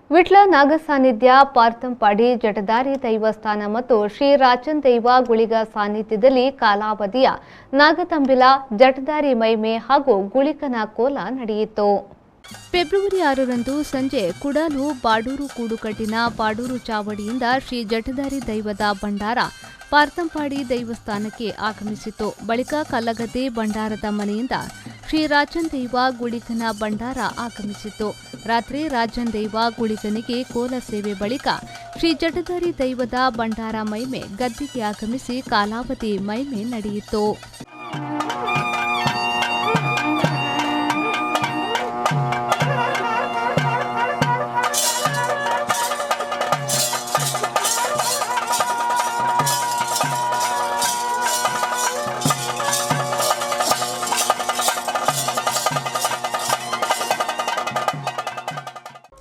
ವಿಟ್ಲ ನಾಗಸಾನ್ನಿಧ್ಯ ಪಾರ್ಥಂಪಾಡಿ ಜಟದಾರಿ ದೈವಸ್ಥಾನ ಮತ್ತು ಶ್ರೀ ರಾಜನ್ ದೈವ ಗುಳಿಗ ಸಾನ್ನಿಧ್ಯದಲ್ಲಿ ಕಾಲಾವಧಿಯ ನಾಗತಂಬಿಲ ಜಟದಾರಿ ಮೈಮೆ ಹಾಗೂ ಗುಳಿಕನ ಕೋಲ ನಡೆಯಿತು. ಫೆಬ್ರವರಿ 6ರಂದು ಸಂಜೆ ಕುಡಾಲು ಬಾಡೂರು ಕೂಡುಕಟ್ಟಿನ ಬಾಡೂರು ಚಾವಡಿಯಿಂದ ಶ್ರೀ ಜಟದಾರಿ ದೈವದ ಭಂಡಾರ ಪಾರ್ಥಂಪಾಡಿ ದೈವಸ್ಥಾನಕ್ಕೆ ಆಗಮಿಸಿತು. ಬಳಿಕ ಕಲ್ಲಗದ್ದೆ ಭಂಡಾರದ ಮನೆಯಿಂದ ಶ್ರೀ ರಾಜನ್ ದೈವ ಗುಳಿಗನ ಭಂಡಾರ ಆಗಮಿಸಿತು. ರಾತ್ರಿ ರಾಜನ್ ದೈವ ಗುಳಿಗನಿಗೆ ಕೋಲ ಸೇವೆ ಬಳಿಕ ಶ್ರೀ ಜಟದಾರಿ ದೈವದ ಭಂಡಾರ ಮೈಮೆ ಗದ್ದಿಗೆ ಆಗಮಿಸಿ ಕಾಲಾವಧಿ ಮೈಮೆ ನಡೆಯಿತು.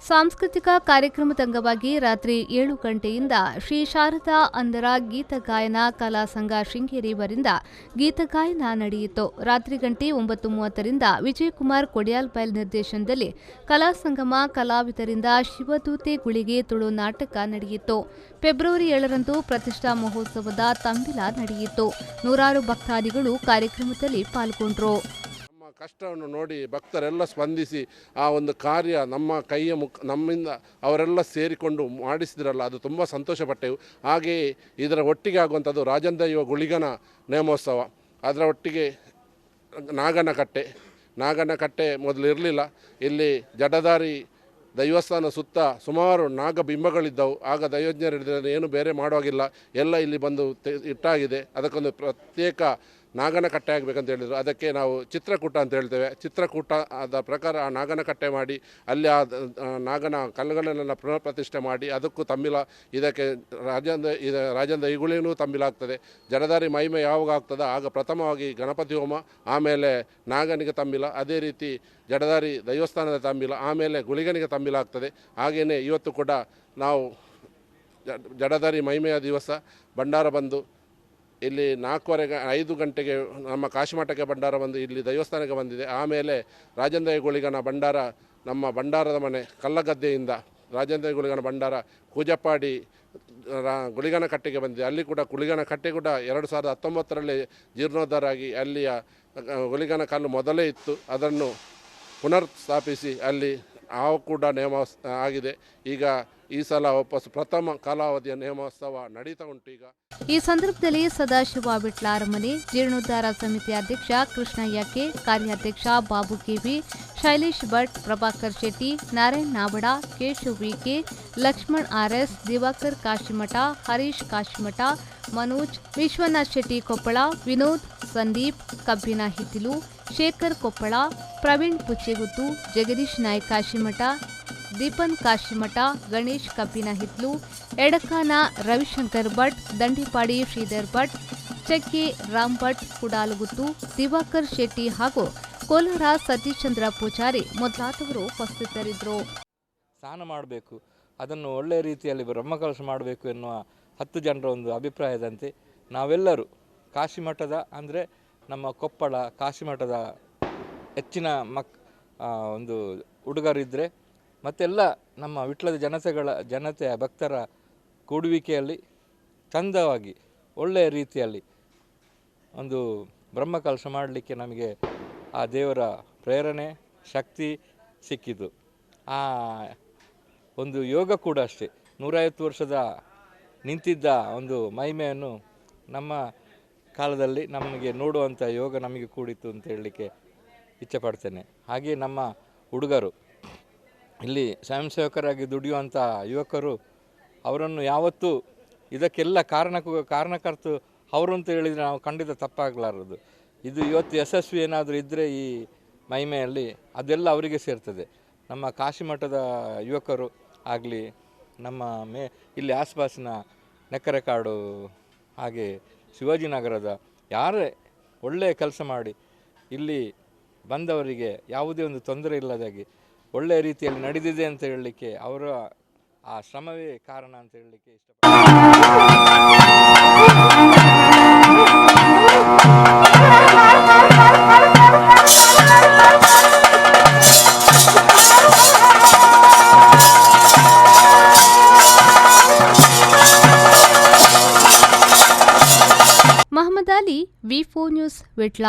ಸಾಂಸ್ಕೃತಿಕ ಕಾರ್ಯಕ್ರಮದ ಅಂಗವಾಗಿ ರಾತ್ರಿ 7 ಗಂಟೆಯಿಂದ ಶ್ರೀ ಶಾರದಾ ಅಂಧರ ಗೀತಗಾಯನ ಕಲಾ ಸಂಘ ಶೃಂಗೇರಿ ವರಿಂದ ಗೀತಗಾಯನ ನಡೆಯಿತು. ರಾತ್ರಿ ಗಂಟೆ 9:30ರಿಂದ ವಿಜಯಕುಮಾರ್ ಕೊಡಿಯಾಲ್ಬೈಲ್ ನಿರ್ದೇಶನದಲ್ಲಿ ಕಲಾ ಸಂಗಮ ಕಲಾವಿದರಿಂದ ಶಿವದೂತೆ ಗುಳಿಗೆ ತುಳು ನಾಟಕ ನಡೆಯಿತು. ಫೆಬ್ರವರಿ 7ರಂದು ಪ್ರತಿಷ್ಠಾ ಮಹೋತ್ಸವದ ತಂಬಿಲ ನಡೆಯಿತು. ನೂರಾರು ಭಕ್ತಾದಿಗಳು ಕಾರ್ಯಕ್ರಮದಲ್ಲಿ ಪಾಲ್ಗೊಂಡರು. ಕಷ್ಟವನ್ನು ನೋಡಿ ಭಕ್ತರೆಲ್ಲ ಸ್ಪಂದಿಸಿ ಆ ಒಂದು ಕಾರ್ಯ ನಮ್ಮ ಕೈಯ ನಮ್ಮಿಂದ ಅವರೆಲ್ಲ ಸೇರಿಕೊಂಡು ಮಾಡಿಸಿದ್ರಲ್ಲ, ಅದು ತುಂಬ ಸಂತೋಷಪಟ್ಟೆವು. ಹಾಗೆಯೇ ಇದರ ಒಟ್ಟಿಗೆ ಆಗುವಂಥದ್ದು ರಾಜನ್ ದೈವ ಗುಳಿಗನ ನೇಮೋತ್ಸವ. ಅದರ ಒಟ್ಟಿಗೆ ನಾಗನ ಕಟ್ಟೆ ಮೊದಲು ಇರಲಿಲ್ಲ. ಇಲ್ಲಿ ಜಟದಾರಿ ದೈವಸ್ಥಾನ ಸುತ್ತ ಸುಮಾರು ನಾಗಬಿಂಬಗಳಿದ್ದವು. ಆಗ ದೈವಜ್ಞರು ಏನು ಬೇರೆ ಮಾಡುವಾಗಿಲ್ಲ, ಎಲ್ಲ ಇಲ್ಲಿ ಬಂದು ಇಟ್ಟಾಗಿದೆ. ಅದಕ್ಕೊಂದು ಪ್ರತ್ಯೇಕ ನಾಗನ ಕಟ್ಟೆ ಆಗಬೇಕಂತ ಹೇಳಿದರು. ಅದಕ್ಕೆ ನಾವು ಚಿತ್ರಕೂಟ ಅಂತ ಹೇಳ್ತೇವೆ. ಚಿತ್ರಕೂಟ ಆದ ಪ್ರಕಾರ ಆ ನಾಗನ ಕಟ್ಟೆ ಮಾಡಿ ಅಲ್ಲಿ ಆ ನಾಗನ ಕಲ್ಲುಗಳನ್ನೆಲ್ಲ ಪುನಃ ಪ್ರತಿಷ್ಠೆ ಮಾಡಿ ಅದಕ್ಕೂ ತಂಬಿಲ, ಇದಕ್ಕೆ ರಾಜನ್ ದೈಗುಳಿನೂ ತಂಬಿಲಾಗ್ತದೆ. ಜಟದಾರಿ ಮಹಿಮೆ ಯಾವಾಗ ಆಗ್ತದೆ ಆಗ ಪ್ರಥಮವಾಗಿ ಗಣಪತಿ ಹೋಮ, ಆಮೇಲೆ ನಾಗನಿಗೆ ತಂಬಿಲ, ಅದೇ ರೀತಿ ಜಟದಾರಿ ದೈವಸ್ಥಾನದ ತಂಬಿಲ, ಆಮೇಲೆ ಗುಳಿಗನಿಗೆ ತಂಬಿಲ ಆಗ್ತದೆ. ಹಾಗೆಯೇ ಇವತ್ತು ಕೂಡ ನಾವು ಜಟದಾರಿ ಮಹಿಮೆಯ ದಿವಸ ಭಂಡಾರ ಬಂದು ಇಲ್ಲಿ 5 ಗಂಟೆಗೆ ನಮ್ಮ ಕಾಶಿಮಠಕ್ಕೆ ಭಂಡಾರ ಬಂದು ಇಲ್ಲಿ ದೇವಸ್ಥಾನಕ್ಕೆ ಬಂದಿದೆ. ಆಮೇಲೆ ರಾಜನ್ ದೈವ ಗುಳಿಗನ ಭಂಡಾರ ನಮ್ಮ ಭಂಡಾರದ ಮನೆ ಕಲ್ಲಗದ್ದೆಯಿಂದ ರಾಜನ್ ದೈವ ಗುಳಿಗನ ಭಂಡಾರ ಕೂಜಪ್ಪಾಡಿ ಗುಳಿಗನ ಕಟ್ಟೆಗೆ ಬಂದಿದೆ. ಅಲ್ಲಿ ಕೂಡ ಗುಳಿಗನ ಕಟ್ಟೆ ಕೂಡ 2019ರಲ್ಲಿ ಜೀರ್ಣೋದ್ಧಾರ ಆಗಿ ಅಲ್ಲಿಯ ಗುಳಿಗನ ಕಲ್ಲು ಮೊದಲೇ ಇತ್ತು, ಅದನ್ನು ಪುನರ್ ಸ್ಥಾಪಿಸಿ ಅಲ್ಲಿ ಕೂಡ ನೇಮ ಆಗಿದೆ. ಈಗ ಈ ಸಲ ವಾಪಸ್ ಪ್ರಥಮ ಕಾಲಾವಧಿಯ ನೇಮೋತ್ಸವ ನಡೀತಾ ಉಂಟು. ಈಗ ಈ ಸಂದರ್ಭದಲ್ಲಿ ಸದಾಶಿವ ವಿಟ್ಲ ಅರಮನೆ ಜೀರ್ಣೋದ್ಧಾರ ಸಮಿತಿ ಅಧ್ಯಕ್ಷ ಕೃಷ್ಣಯ್ಯ ಕೆ, ಕಾರ್ಯಾಧ್ಯಕ್ಷ ಬಾಬು ಕೆವಿ, ಶೈಲೇಶ್ ಭಟ್, ಪ್ರಭಾಕರ್ ಶೆಟ್ಟಿ, ನಾರಾಯಣ್ ನಾವಡ, ಕೇಶವ್ ವಿಕೆ, ಲಕ್ಷ್ಮಣ್ ಆರ್ಎಸ್, ದಿವಾಕರ್ ಕಾಶಿಮಠ, ಹರೀಶ್ ಕಾಶಿಮಠ, ಮನೋಜ್, ವಿಶ್ವನಾಥ್ ಶೆಟ್ಟಿ ಕೊಪ್ಪಳ, ವಿನೋದ್, ಸಂದೀಪ್ ಕಬ್ಬಿನ ಹಿತ್ತಿಲು, ಶೇಖರ್ ಕೊಪ್ಪಳ, ಪ್ರವೀಣ್ ಪುಚ್ಚೆಗುತ್ತು, ಜಗದೀಶ್ ನಾಯ್ಕ ಕಾಶಿಮಠ, ದೀಪನ್ ಕಾಶಿಮಠ, ಗಣೇಶ್ ಕಬ್ಬಿನ ಹಿತ್ಲು, ಎಡಕಾನ ರವಿಶಂಕರ್ ಭಟ್, ದಂಡಿಪಾಡಿ ಶ್ರೀಧರ್ ಭಟ್, ಚಕ್ಕೆ ರಾಮ್ ಭಟ್, ಕುಡಾಲಗುತ್ತು, ದಿವಾಕರ್ ಶೆಟ್ಟಿ ಹಾಗೂ ಕೋಲಾರ ಸತೀಶ್ಚಂದ್ರ ಪೂಜಾರಿ ಮೊದಲಾದವರು ಉಪಸ್ಥಿತರಿದ್ದರು. ಸ್ನಾನ ಮಾಡಬೇಕು, ಅದನ್ನು ಒಳ್ಳೆಯ ರೀತಿಯಲ್ಲಿ ಬ್ರಹ್ಮಕಲಶ ಮಾಡಬೇಕು ಎನ್ನುವ 10 ಜನರ ಒಂದು ಅಭಿಪ್ರಾಯದಂತೆ ನಾವೆಲ್ಲರೂ ಕಾಶಿಮಠದ ಅಂದರೆ ನಮ್ಮ ಕೊಪ್ಪಳ ಕಾಶಿಮಠದ ಹೆಚ್ಚಿನ ಒಂದು ಹುಡುಗರಿದ್ದರೆ ಮತ್ತೆಲ್ಲ ನಮ್ಮ ವಿಟ್ಲದ ಜನತೆಯ ಭಕ್ತರ ಕೂಡುವಿಕೆಯಲ್ಲಿ ಚಂದವಾಗಿ ಒಳ್ಳೆಯ ರೀತಿಯಲ್ಲಿ ಒಂದು ಬ್ರಹ್ಮಕಲಶ ಮಾಡಲಿಕ್ಕೆ ನಮಗೆ ಆ ದೇವರ ಪ್ರೇರಣೆ ಶಕ್ತಿ ಸಿಕ್ಕಿತು. ಆ ಒಂದು ಯೋಗ ಕೂಡ ಅಷ್ಟೇ, 150 ವರ್ಷದ ನಿಂತಿದ್ದ ಒಂದು ಮಹಿಮೆಯನ್ನು ನಮ್ಮ ಕಾಲದಲ್ಲಿ ನಮಗೆ ನೋಡುವಂಥ ಯೋಗ ನಮಗೆ ಕೂಡಿತು ಅಂತ ಹೇಳಲಿಕ್ಕೆ ಇಚ್ಛೆಪಡ್ತೇನೆ. ಹಾಗೆಯೇ ನಮ್ಮ ಹುಡುಗರು ಇಲ್ಲಿ ಸ್ವಯಂ ಸೇವಕರಾಗಿ ದುಡಿಯುವಂಥ ಯುವಕರು, ಅವರನ್ನು ಯಾವತ್ತೂ ಇದಕ್ಕೆಲ್ಲ ಕಾರಣಕರ್ತು ಅವರು ಅಂತ ಹೇಳಿದರೆ ನಾವು ಖಂಡಿತ ತಪ್ಪಾಗಲಾರದು. ಇದು ಇವತ್ತು ಯಶಸ್ವಿ ಏನಾದರೂ ಇದ್ದರೆ ಈ ಮಹಿಮೆಯಲ್ಲಿ ಅದೆಲ್ಲ ಅವರಿಗೆ ಸೇರ್ತದೆ. ನಮ್ಮ ಕಾಶಿಮಠದ ಯುವಕರು ಆಗಲಿ, ನಮ್ಮ ಇಲ್ಲಿ ಆಸ್ಪಾಸಿನ ನೆಕ್ಕರೆಕಾಡು ಹಾಗೆ ಶಿವಾಜಿನಗರದ ಯಾರೇ ಒಳ್ಳೆಯ ಕೆಲಸ ಮಾಡಿ ಇಲ್ಲಿ ಬಂದವರಿಗೆ ಯಾವುದೇ ಒಂದು ತೊಂದರೆ ಇಲ್ಲದಾಗಿ ಒಳ್ಳೆಯ ರೀತಿಯಲ್ಲಿ ನಡೆದಿದೆ ಅಂತ ಹೇಳಲಿಕ್ಕೆ ಅವರ ಆ ಶ್ರಮವೇ ಕಾರಣ ಅಂತ ಹೇಳಲಿಕ್ಕೆ ಇಷ್ಟಪಡ್ತೀನಿ. ಮೊಹಮ್ಮದ್ ಅಲಿ, ವಿ4 ನ್ಯೂಸ್, ವಿಟ್ಲ.